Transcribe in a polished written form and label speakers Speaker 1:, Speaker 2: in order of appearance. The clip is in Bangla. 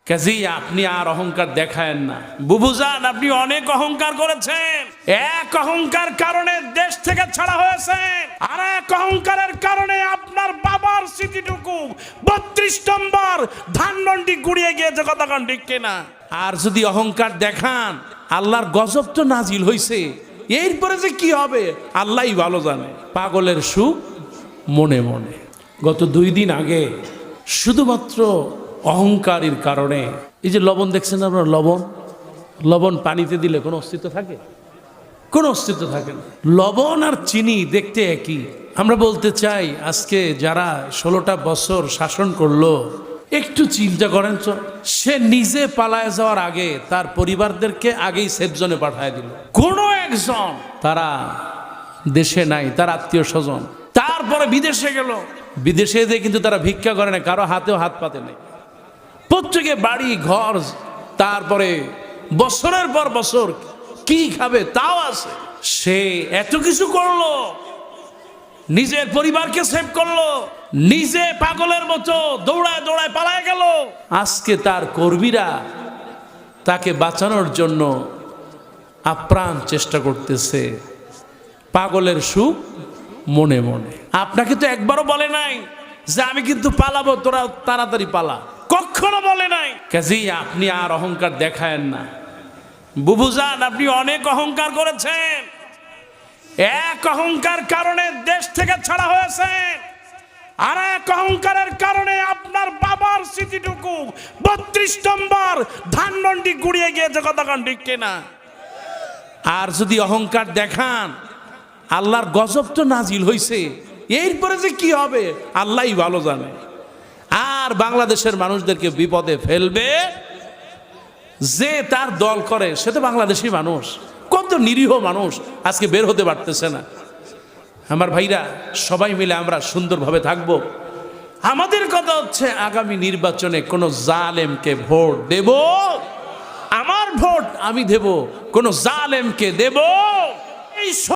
Speaker 1: কাজেই আপনি আর অহংকার দেখায়েন না। বুবুজান, আপনি অনেক অহংকার করেছেন। এক অহংকার কারণে দেশ থেকে ছাড়া হয়েছেন, আর এক অহংকারের কারণে আপনার বাবার স্মৃতিটুকু 32 নম্বর ধানমন্ডি গুড়িয়ে গিয়েছে। কথা কান ঠিক কিনা? আর যদি অহংকার দেখান, আল্লাহর গজব তো নাজিল হইছে, এরপরে যে কি হবে আল্লাহই ভালো জানে। পাগলের সুখ মনে মনে। গত 2 দিন আগে শুধুমাত্র অহংকারের কারণে, এই যে লবণ দেখছেন আপনারা, লবণ পানিতে দিলে কোনো অস্তিত্ব থাকে? কোনো অস্তিত্ব থাকে না। লবণ আর চিনি দেখতে একই। আমরা বলতে চাই, আজকে যারা 16টা বছর শাসন করলো, একটু চিন্তা করেন তো, সে নিজে পালায় যাওয়ার আগে তার পরিবারদেরকে আগেই সেফ জোনে পাঠায় দিল। কোনো একজন তারা দেশে নাই, তার আত্মীয় স্বজন, তারপরে বিদেশে গেল। বিদেশে যেয়ে কিন্তু তারা ভিক্ষা করে না, কারো হাতেও হাত পাতে নেই। প্রত্যেকে বাড়ি ঘর, তারপরে বছরের পর বছর কি খাবে তাও আছে। সে এত কিছু করলো, নিজের পরিবারকে সেভ করলো, নিজে পাগলের মতো দৌড়ায় দৌড়ায় পালায় গেল। আজকে তার কর্মীরা তাকে বাঁচানোর জন্য আপ্রাণ চেষ্টা করতেছে। পাগলের সুখ মনে মনে। আপনাকে তো একবারও বলে নাই যে আমি কিন্তু পালাবো, তোরা তাড়াতাড়ি পালা, কখনো বলে নাই। কাজেই আপনি আর অহংকার দেখায়েন না। বুবুজান, আপনি অনেক অহংকার করেছেন। এক অহংকার কারণে দেশ থেকে ছাড়া হয়েছেন, আর এক অহংকারের কারণে আপনার বাবার স্মৃতিটুকু 32 নম্বর ধানমন্ডি গুড়িয়ে গিয়েছে। কথা কান ঠিক কিনা? আর যদি অহংকার দেখান, আল্লাহর গজব তো নাজিল হইছে, এরপরে যে কি হবে আল্লাহই ভালো জানে। আর বাংলাদেশের মানুষদেরকে বিপদে ফেলবে যে তার দল করে, সে তো বাংলাদেশি মানুষ। কত নিরীহ মানুষ আজকে বের হতে পারতেছে না। আমার ভাইরা, সবাই মিলে আমরা সুন্দরভাবে থাকব। আমাদের কথা হচ্ছে, আগামী নির্বাচনে কোন জালেমকে ভোট দেব, আমার ভোট আমি দেব, কোন জালেমকে দেব এই